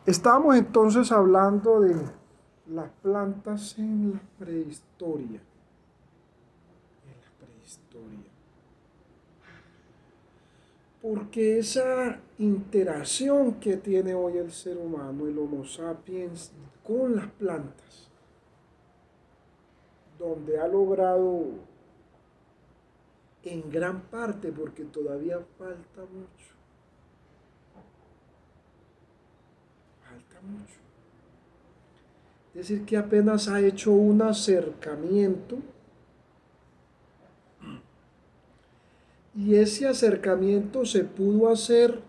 Estamos entonces hablando de las plantas en la prehistoria. En la prehistoria. Porque esa interacción que tiene hoy el ser humano, el Homo sapiens, con las plantas, donde ha logrado en gran parte, porque todavía falta mucho. Es decir, que apenas ha hecho un acercamiento y ese acercamiento se pudo hacer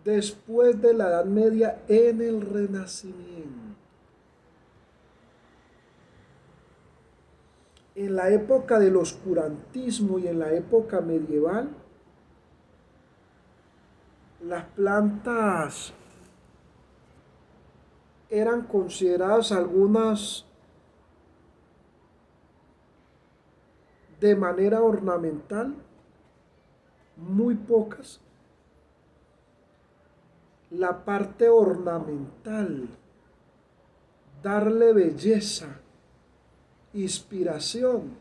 después de la Edad Media en el Renacimiento. En la época del oscurantismo y en la época medieval, las plantas eran consideradas algunas de manera ornamental, muy pocas. La parte ornamental, darle belleza, inspiración.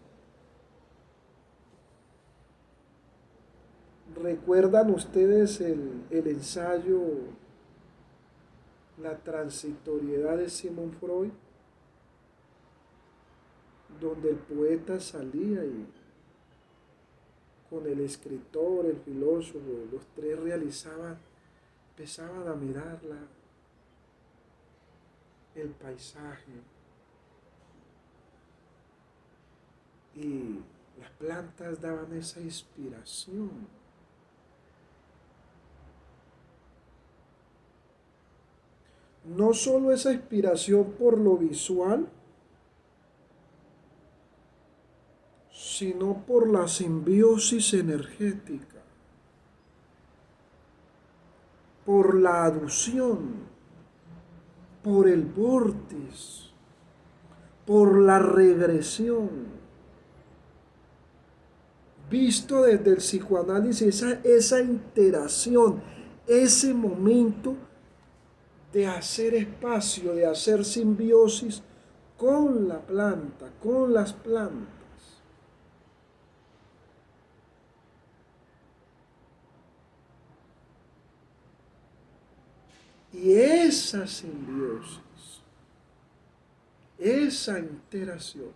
¿Recuerdan ustedes el ensayo La transitoriedad de Sigmund Freud? Donde el poeta salía y con el escritor, el filósofo, los tres empezaban a mirar el paisaje y las plantas daban esa inspiración. No solo esa inspiración por lo visual, sino por la simbiosis energética, por la aducción, por el vórtice, por la regresión. Visto desde el psicoanálisis, esa interacción, ese momento de hacer espacio, de hacer simbiosis con la planta, con las plantas. Y esa simbiosis, esa interacción,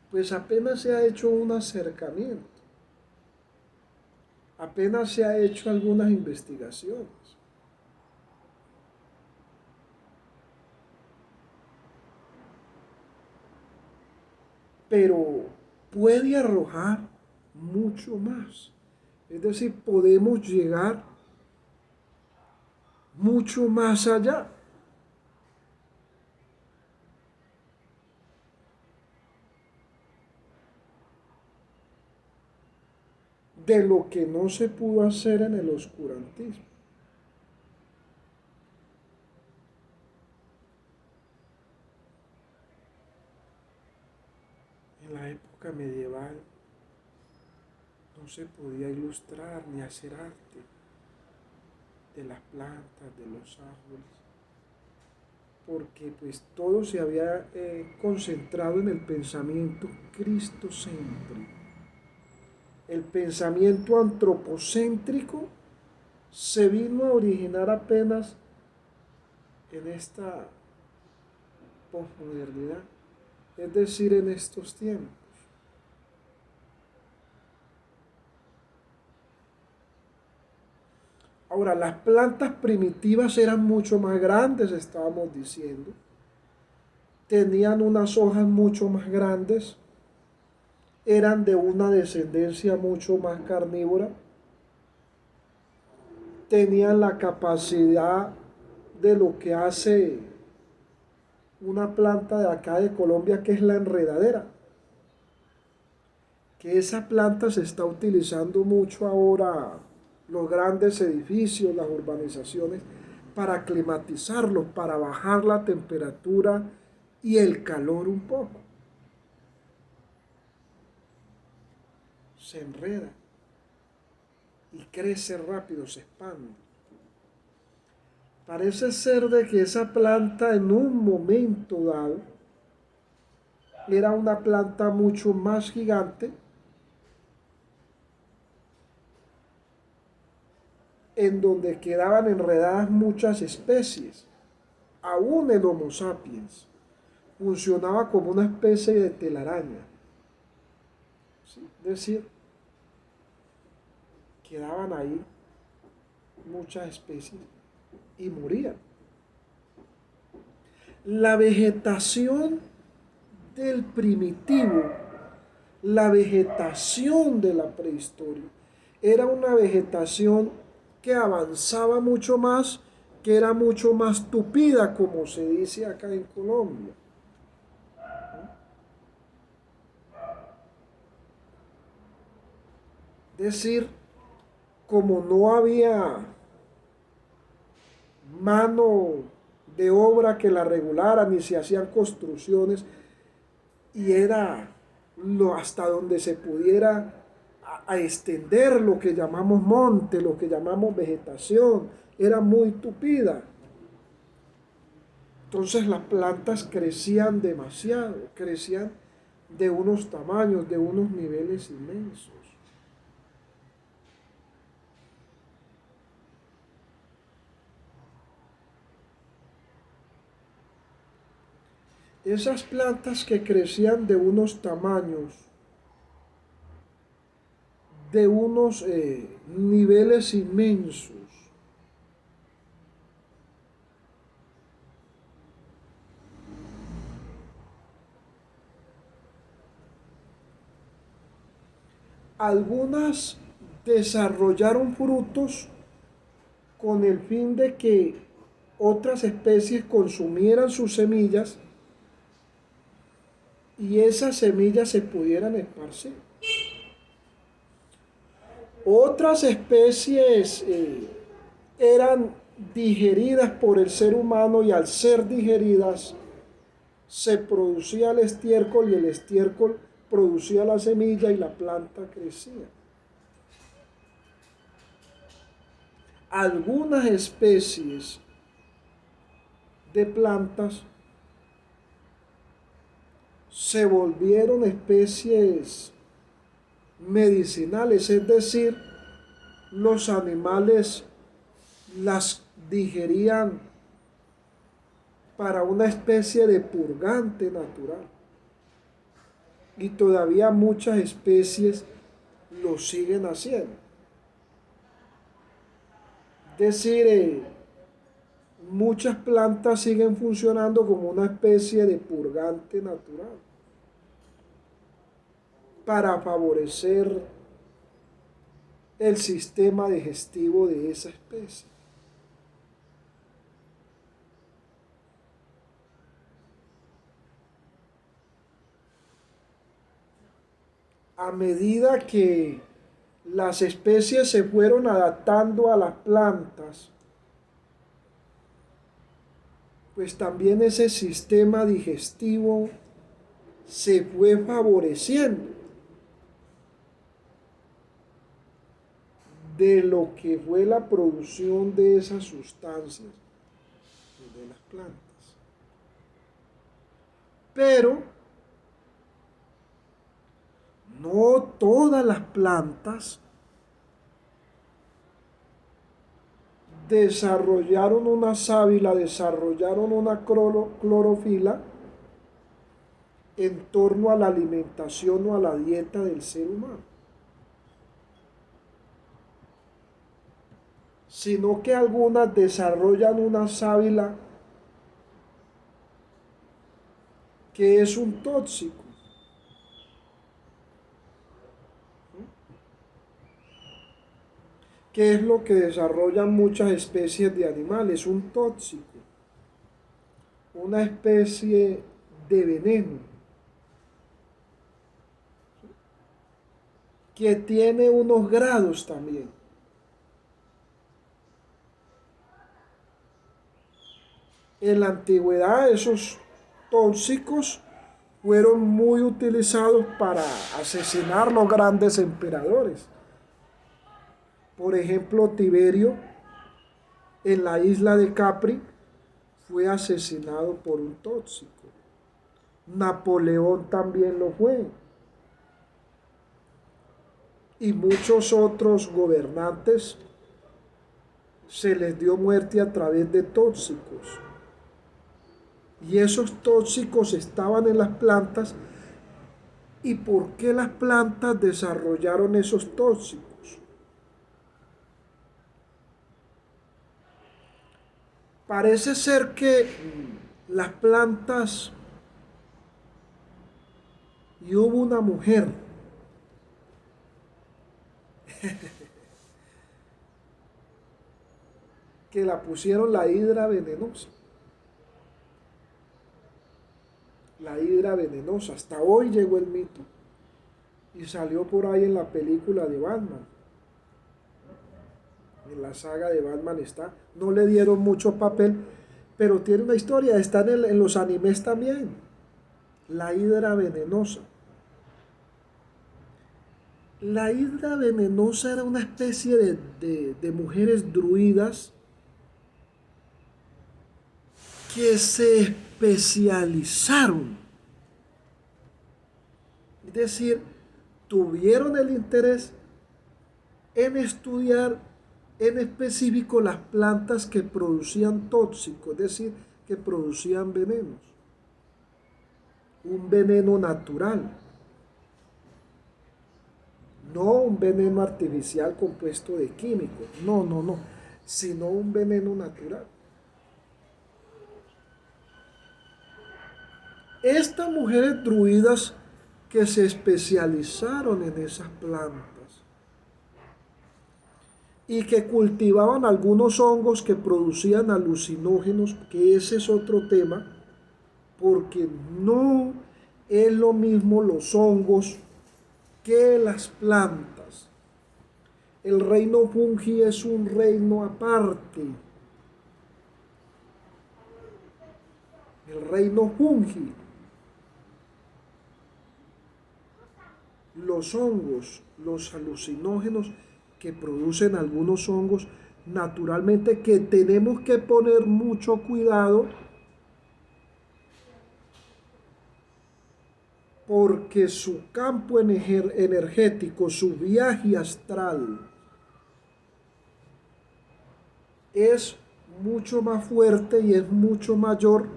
pues apenas se ha hecho un acercamiento, apenas se ha hecho algunas investigaciones. Pero puede arrojar mucho más. Es decir, podemos llegar mucho más allá de lo que no se pudo hacer en el oscurantismo. En la época medieval no se podía ilustrar ni hacer arte de las plantas, de los árboles, porque pues todo se había concentrado en el pensamiento cristocéntrico. El pensamiento antropocéntrico se vino a originar apenas en esta posmodernidad, es decir, en estos tiempos. Ahora, las plantas primitivas eran mucho más grandes, estábamos diciendo. Tenían unas hojas mucho más grandes, eran de una descendencia mucho más carnívora, tenían la capacidad de lo que hace una planta de acá de Colombia, que es la enredadera, que esa planta se está utilizando mucho ahora, los grandes edificios, las urbanizaciones, para climatizarlos, para bajar la temperatura y el calor un poco. Se enreda y crece rápido, se expande. Parece ser de que esa planta en un momento dado era una planta mucho más gigante, en donde quedaban enredadas muchas especies. Aún el Homo sapiens funcionaba como una especie de telaraña. ¿Sí? Es decir, quedaban ahí muchas especies y morían. La vegetación del primitivo, la vegetación de la prehistoria, era una vegetación que avanzaba mucho más, que era mucho más tupida, como se dice acá en Colombia. Es decir, como no había mano de obra que la regulara, ni se hacían construcciones, y era hasta donde se pudiera a extender lo que llamamos monte, lo que llamamos vegetación, era muy tupida. Entonces las plantas crecían demasiado, crecían de unos tamaños, de unos niveles inmensos. Esas plantas que crecían de unos tamaños, de unos niveles inmensos, algunas desarrollaron frutos con el fin de que otras especies consumieran sus semillas y esas semillas se pudieran esparcir. Otras especies eran digeridas por el ser humano y al ser digeridas se producía el estiércol y el estiércol producía la semilla y la planta crecía. Algunas especies de plantas se volvieron especies medicinales, es decir, los animales las digerían para una especie de purgante natural. Y todavía muchas especies lo siguen haciendo. Es decir, muchas plantas siguen funcionando como una especie de purgante natural para favorecer el sistema digestivo de esa especie. A medida que las especies se fueron adaptando a las plantas, pues también ese sistema digestivo se fue favoreciendo de lo que fue la producción de esas sustancias de las plantas. Pero no todas las plantas desarrollaron una sábila, desarrollaron una clorofila en torno a la alimentación o a la dieta del ser humano, sino que algunas desarrollan una sábila que es un tóxico. ¿Qué es lo que desarrollan muchas especies de animales? Un tóxico, una especie de veneno que tiene unos grados también. En la antigüedad esos tóxicos fueron muy utilizados para asesinar los grandes emperadores. Por ejemplo, Tiberio en la isla de Capri fue asesinado por un tóxico. Napoleón también lo fue. Y muchos otros gobernantes se les dio muerte a través de tóxicos. Y esos tóxicos estaban en las plantas. ¿Y por qué las plantas desarrollaron esos tóxicos? Parece ser que las plantas, y hubo una mujer que la pusieron la hidra venenosa. La hidra venenosa. Hasta hoy llegó el mito. Y salió por ahí en la película de Batman. En la saga de Batman está. No le dieron mucho papel, pero tiene una historia. Está en los animes también. La hidra venenosa. La hidra venenosa era una especie de mujeres druidas que se especializaron. Es decir, tuvieron el interés en estudiar en específico las plantas que producían tóxicos, es decir, que producían venenos. Un veneno natural, no un veneno artificial compuesto de químicos, no, sino un veneno natural. Estas mujeres druidas que se especializaron en esas plantas y que cultivaban algunos hongos que producían alucinógenos, que ese es otro tema, porque no es lo mismo los hongos que las plantas. El reino fungi es un reino aparte. El reino fungi. Los hongos, los alucinógenos que producen algunos hongos, naturalmente que tenemos que poner mucho cuidado porque su campo energético, su viaje astral es mucho más fuerte y es mucho mayor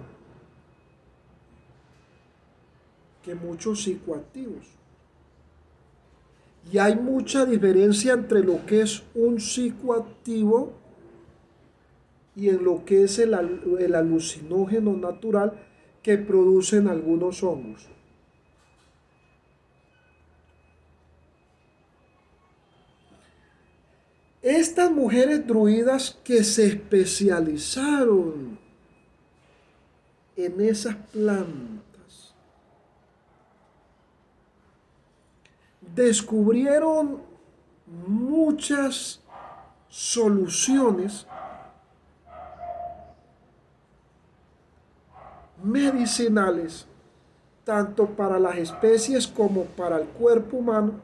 que muchos psicoactivos. Y hay mucha diferencia entre lo que es un psicoactivo y en lo que es el alucinógeno natural que producen algunos hongos. Estas mujeres druidas que se especializaron en esas plantas descubrieron muchas soluciones medicinales, tanto para las especies como para el cuerpo humano,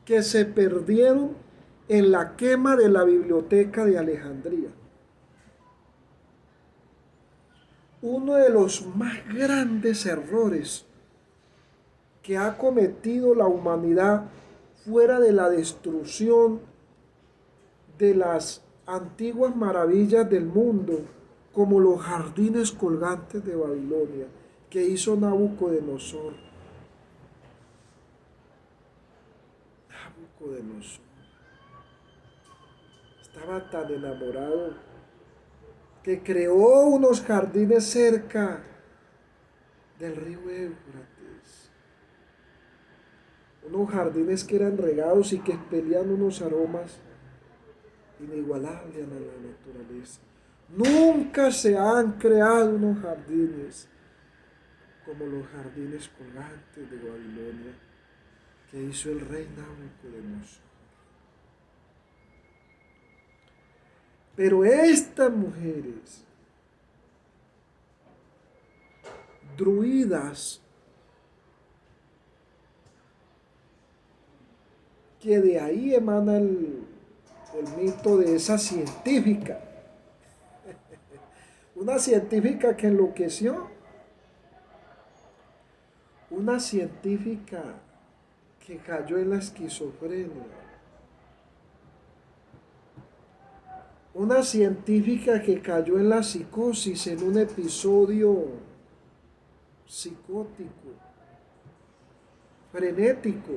que se perdieron en la quema de la biblioteca de Alejandría. Uno de los más grandes errores que ha cometido la humanidad fuera de la destrucción de las antiguas maravillas del mundo, como los jardines colgantes de Babilonia, que hizo Nabucodonosor. Nabucodonosor estaba tan enamorado que creó unos jardines cerca del río Éufrates. Unos jardines que eran regados y que expelían unos aromas inigualables a la naturaleza. Nunca se han creado unos jardines como los jardines colgantes de Babilonia que hizo el rey Nabucodonosor. Pero estas mujeres druidas, que de ahí emana el mito de esa científica Una científica que enloqueció, una científica que cayó en la esquizofrenia, una científica que cayó en la psicosis en un episodio psicótico, frenético.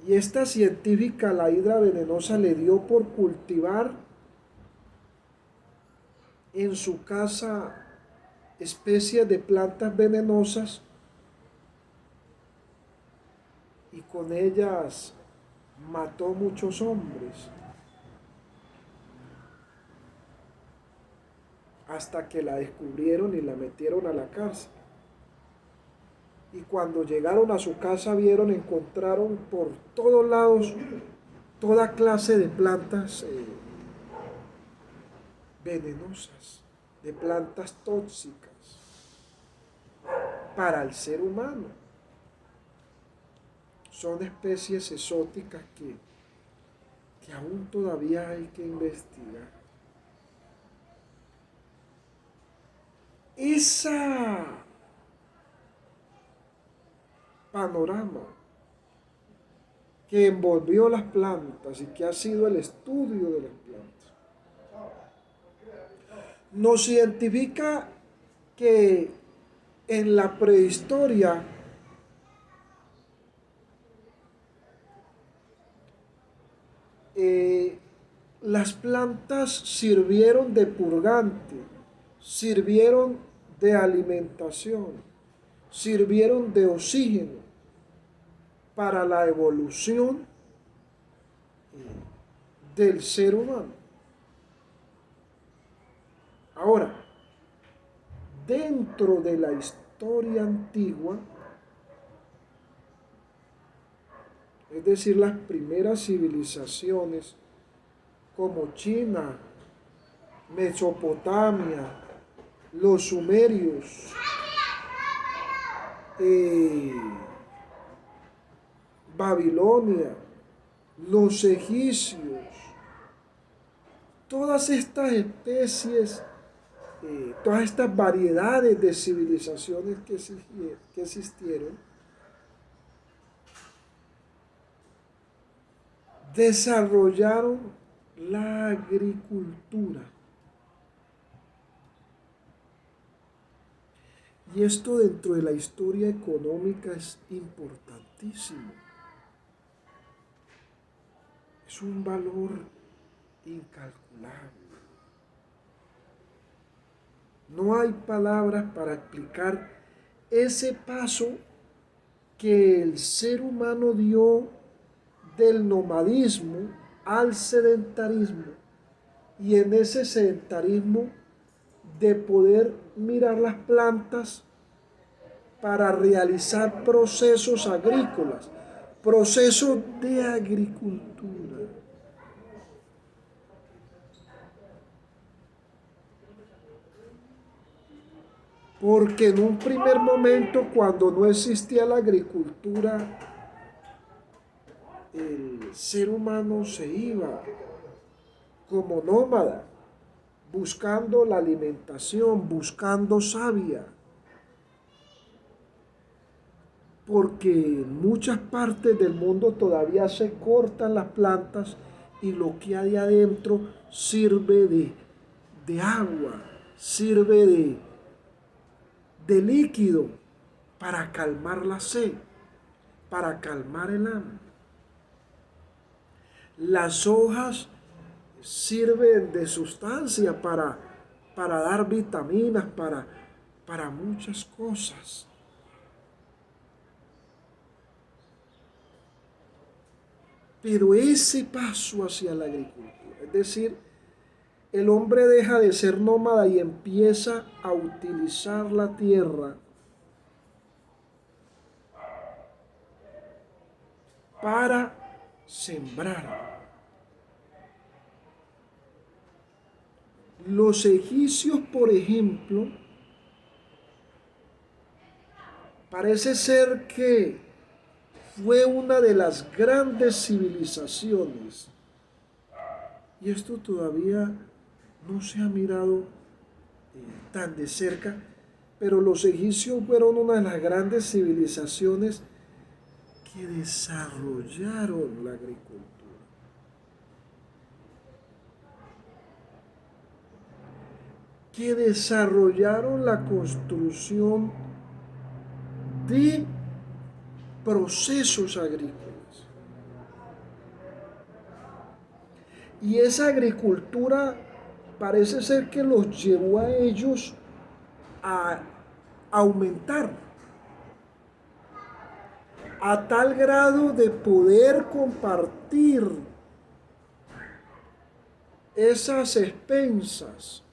Y esta científica, la hidra venenosa, le dio por cultivar en su casa especies de plantas venenosas y con ellas mató muchos hombres hasta que la descubrieron y la metieron a la cárcel. Y cuando llegaron a su casa encontraron por todos lados toda clase de plantas venenosas, de plantas tóxicas para el ser humano. Son especies exóticas que aún todavía hay que investigar. Esa panorama que envolvió las plantas y que ha sido el estudio de las plantas, nos identifica que en la prehistoria las plantas sirvieron de purgante, sirvieron de alimentación, sirvieron de oxígeno para la evolución del ser humano. Ahora, dentro de la historia antigua, es decir, las primeras civilizaciones como China, Mesopotamia, los sumerios, Babilonia, los egipcios, todas estas especies, todas estas variedades de civilizaciones que existieron, desarrollaron la agricultura. Y esto dentro de la historia económica es importantísimo. Es un valor incalculable. No hay palabras para explicar ese paso que el ser humano dio del nomadismo al sedentarismo, y en ese sedentarismo de poder mirar las plantas para realizar procesos agrícolas, procesos de agricultura. Porque en un primer momento, cuando no existía la agricultura, el ser humano se iba como nómada, buscando la alimentación, buscando savia. Porque en muchas partes del mundo todavía se cortan las plantas y lo que hay adentro sirve de agua, sirve de líquido para calmar la sed, para calmar el hambre. Las hojas sirven de sustancia para dar vitaminas, para muchas cosas. Pero ese paso hacia la agricultura, es decir, el hombre deja de ser nómada y empieza a utilizar la tierra para sembrar. Los egipcios, por ejemplo, parece ser que fue una de las grandes civilizaciones Y esto todavía no se ha mirado tan de cerca, pero los egipcios fueron una de las grandes civilizaciones que desarrollaron la agricultura. Que desarrollaron la construcción de procesos agrícolas. Y esa agricultura parece ser que los llevó a ellos a aumentar a tal grado de poder compartir esas expensas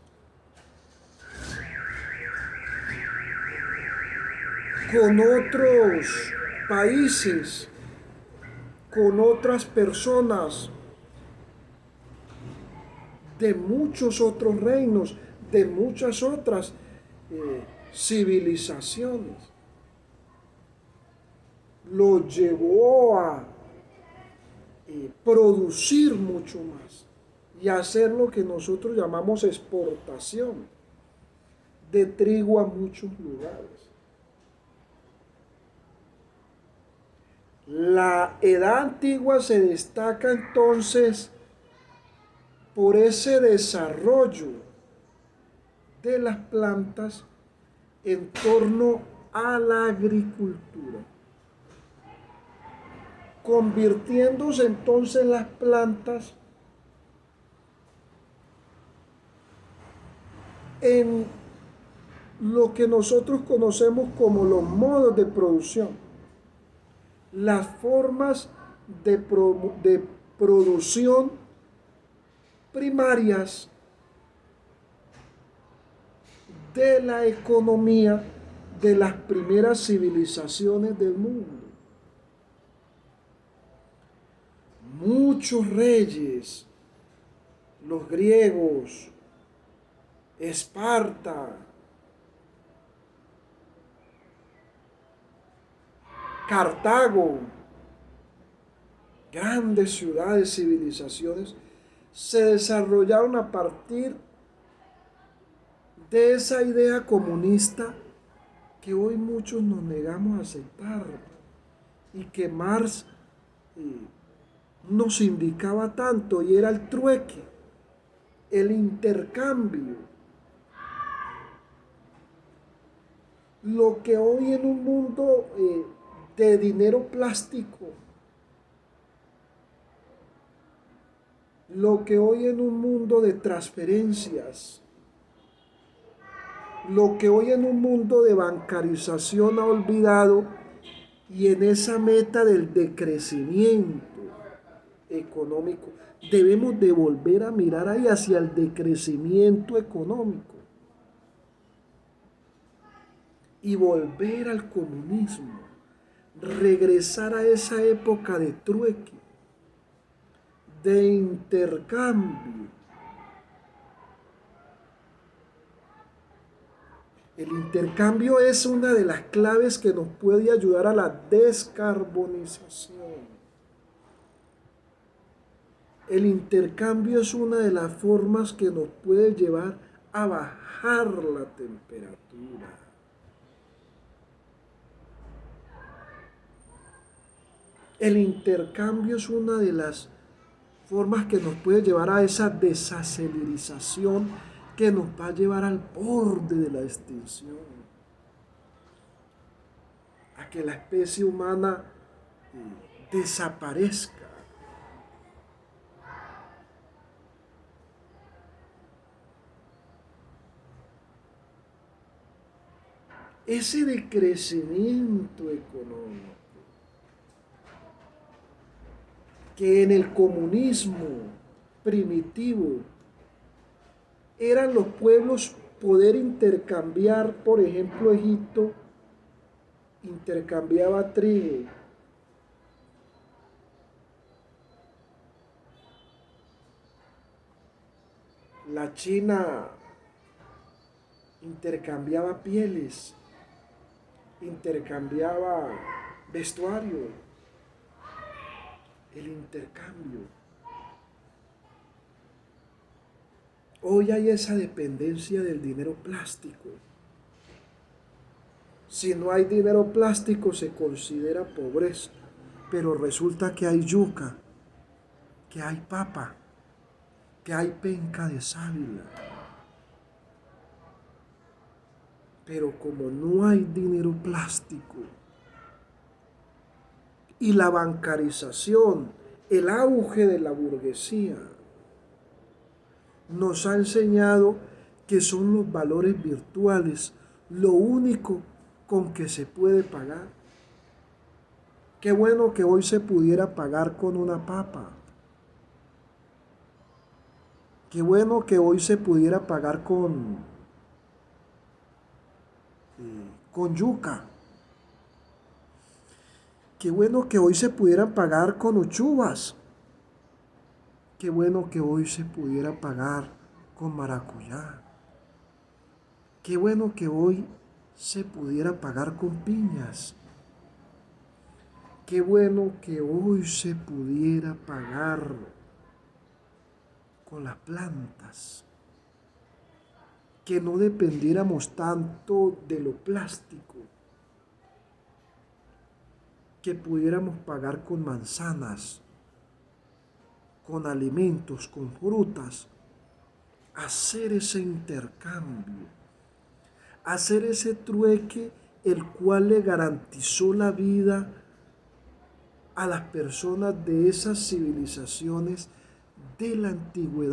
con otros países, con otras personas de muchos otros reinos, de muchas otras civilizaciones. Lo llevó a producir mucho más y hacer lo que nosotros llamamos exportación de trigo a muchos lugares. La edad antigua se destaca entonces por ese desarrollo de las plantas en torno a la agricultura, convirtiéndose entonces las plantas en lo que nosotros conocemos como los modos de producción, las formas de producción primarias de la economía de las primeras civilizaciones del mundo. Muchos reyes, los griegos, Esparta, Cartago, grandes ciudades, civilizaciones, se desarrollaron a partir de esa idea comunista que hoy muchos nos negamos a aceptar y que Marx nos indicaba tanto, y era el trueque, el intercambio. Lo que hoy en un mundo de dinero plástico, lo que hoy en un mundo de transferencias, lo que hoy en un mundo de bancarización ha olvidado, y en esa meta del decrecimiento económico, debemos de volver a mirar ahí hacia el decrecimiento económico y volver al comunismo, regresar a esa época de trueque, de intercambio. El intercambio es una de las claves que nos puede ayudar a la descarbonización. El intercambio es una de las formas que nos puede llevar a bajar la temperatura. El intercambio es una de las formas que nos puede llevar a esa desacelerización que nos va a llevar al borde de la extinción, a que la especie humana desaparezca. Ese decrecimiento económico que en el comunismo primitivo eran los pueblos poder intercambiar, por ejemplo, Egipto intercambiaba trigo, la China intercambiaba pieles, intercambiaba vestuario, el intercambio. Hoy hay esa dependencia del dinero plástico. Si no hay dinero plástico se considera pobreza, pero resulta que hay yuca, que hay papa, que hay penca de sábila. Pero como no hay dinero plástico y la bancarización, el auge de la burguesía, nos ha enseñado que son los valores virtuales lo único con que se puede pagar. Qué bueno que hoy se pudiera pagar con una papa. Qué bueno que hoy se pudiera pagar con yuca. Qué bueno que hoy se pudiera pagar con uchuvas. Qué bueno que hoy se pudiera pagar con maracuyá. Qué bueno que hoy se pudiera pagar con piñas. Qué bueno que hoy se pudiera pagar con las plantas. Que no dependiéramos tanto de lo plástico. Que pudiéramos pagar con manzanas, con alimentos, con frutas. Hacer ese intercambio. Hacer ese trueque el cual le garantizó la vida a las personas de esas civilizaciones de la antigüedad.